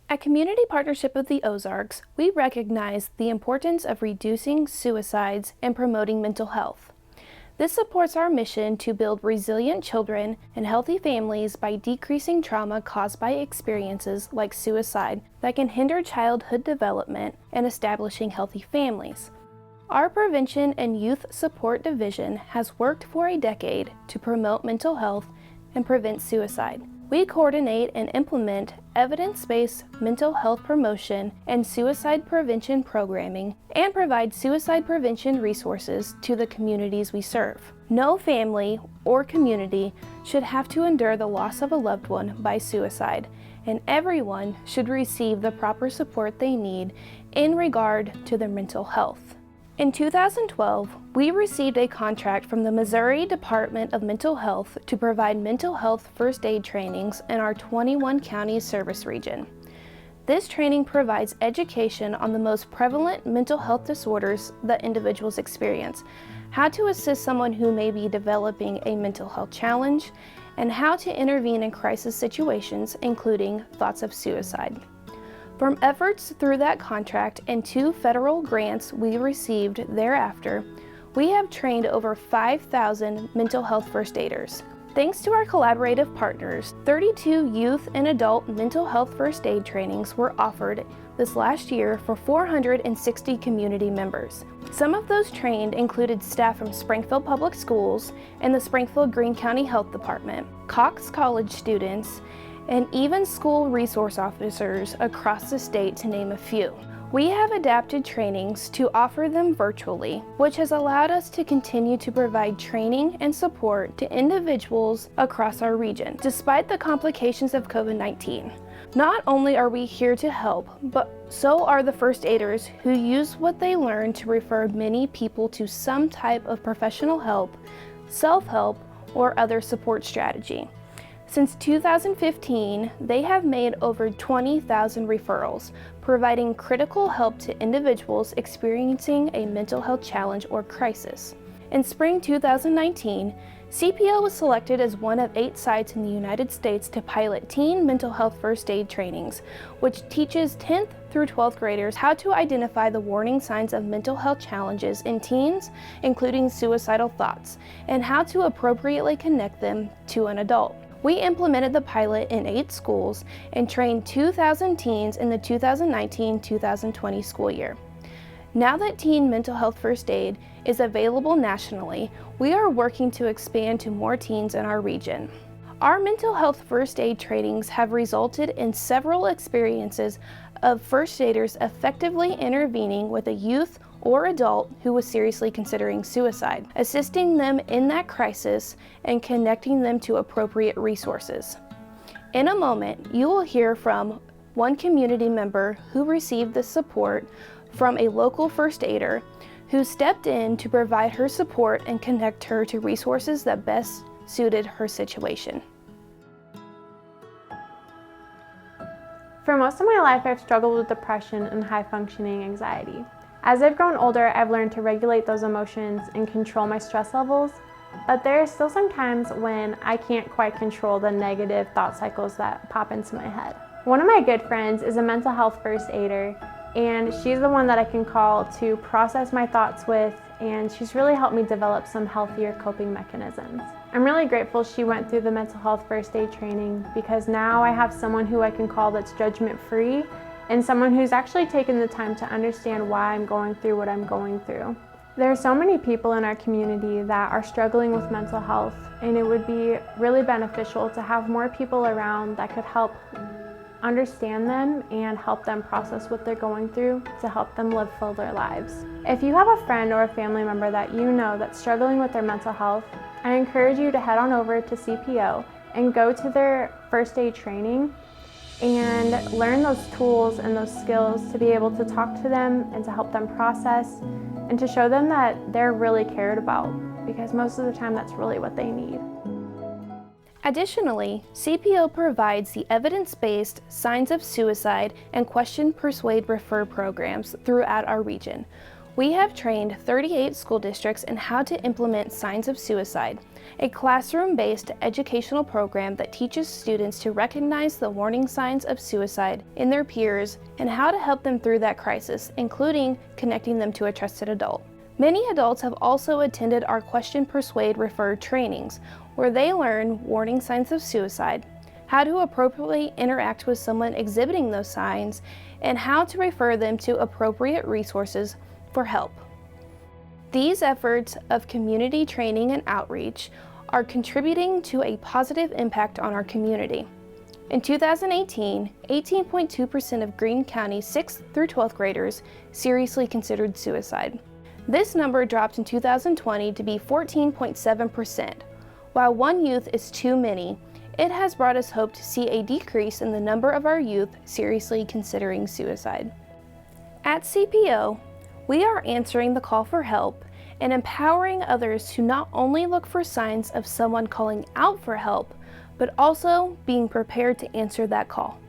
At Community Partnership of the Ozarks, we recognize the importance of reducing suicides and promoting mental health. This supports our mission to build resilient children and healthy families by decreasing trauma caused by experiences like suicide that can hinder childhood development and establishing healthy families. Our Prevention and Youth Support Division has worked for a decade to promote mental health and prevent suicide. We coordinate and implement evidence-based mental health promotion and suicide prevention programming and provide suicide prevention resources to the communities we serve. No family or community should have to endure the loss of a loved one by suicide, and everyone should receive the proper support they need in regard to their mental health. In 2012, we received a contract from the Missouri Department of Mental Health to provide mental health first aid trainings in our 21 county service region. This training provides education on the most prevalent mental health disorders that individuals experience, how to assist someone who may be developing a mental health challenge, and how to intervene in crisis situations, including thoughts of suicide. From efforts through that contract and 2 federal grants we received thereafter, we have trained over 5,000 mental health first aiders. Thanks to our collaborative partners, 32 youth and adult mental health first aid trainings were offered this last year for 460 community members. Some of those trained included staff from Springfield Public Schools and the Springfield-Greene County Health Department, Cox College students, and even school resource officers across the state, to name a few. We have adapted trainings to offer them virtually, which has allowed us to continue to provide training and support to individuals across our region, despite the complications of COVID-19. Not only are we here to help, but so are the first aiders who use what they learn to refer many people to some type of professional help, self-help, or other support strategy. Since 2015, they have made over 20,000 referrals, providing critical help to individuals experiencing a mental health challenge or crisis. In spring 2019, CPO was selected as one of 8 sites in the United States to pilot teen mental health first aid trainings, which teaches 10th through 12th graders how to identify the warning signs of mental health challenges in teens, including suicidal thoughts, and how to appropriately connect them to an adult. We implemented the pilot in 8 schools and trained 2,000 teens in the 2019-2020 school year. Now that teen mental health first aid is available nationally, we are working to expand to more teens in our region. Our mental health first aid trainings have resulted in several experiences of first aiders effectively intervening with a youth or adult who was seriously considering suicide, assisting them in that crisis and connecting them to appropriate resources. In a moment, you will hear from one community member who received the support from a local first aider who stepped in to provide her support and connect her to resources that best suited her situation. For most of my life, I've struggled with depression and high-functioning anxiety. As I've grown older, I've learned to regulate those emotions and control my stress levels, but there are still some times when I can't quite control the negative thought cycles that pop into my head. One of my good friends is a mental health first aider, and she's the one that I can call to process my thoughts with, and she's really helped me develop some healthier coping mechanisms. I'm really grateful she went through the mental health first aid training, because now I have someone who I can call that's judgment-free and someone who's actually taken the time to understand why I'm going through what I'm going through. There are so many people in our community that are struggling with mental health, and it would be really beneficial to have more people around that could help understand them and help them process what they're going through to help them live fuller lives. If you have a friend or a family member that you know that's struggling with their mental health, I encourage you to head on over to CPO and go to their first aid training and learn those tools and those skills to be able to talk to them and to help them process and to show them that they're really cared about, because most of the time that's really what they need. Additionally, CPO provides the evidence-based signs of suicide and question, persuade, refer programs throughout our region. We have trained 38 school districts in how to implement Signs of Suicide, a classroom-based educational program that teaches students to recognize the warning signs of suicide in their peers and how to help them through that crisis, including connecting them to a trusted adult. Many adults have also attended our Question, Persuade, Refer trainings, where they learn warning signs of suicide, how to appropriately interact with someone exhibiting those signs, and how to refer them to appropriate resources for help. These efforts of community training and outreach are contributing to a positive impact on our community. In 2018, 18.2% of Greene County's 6th through 12th graders seriously considered suicide. This number dropped in 2020 to be 14.7%. While one youth is too many, it has brought us hope to see a decrease in the number of our youth seriously considering suicide. At CPO, we are answering the call for help and empowering others to not only look for signs of someone calling out for help, but also being prepared to answer that call.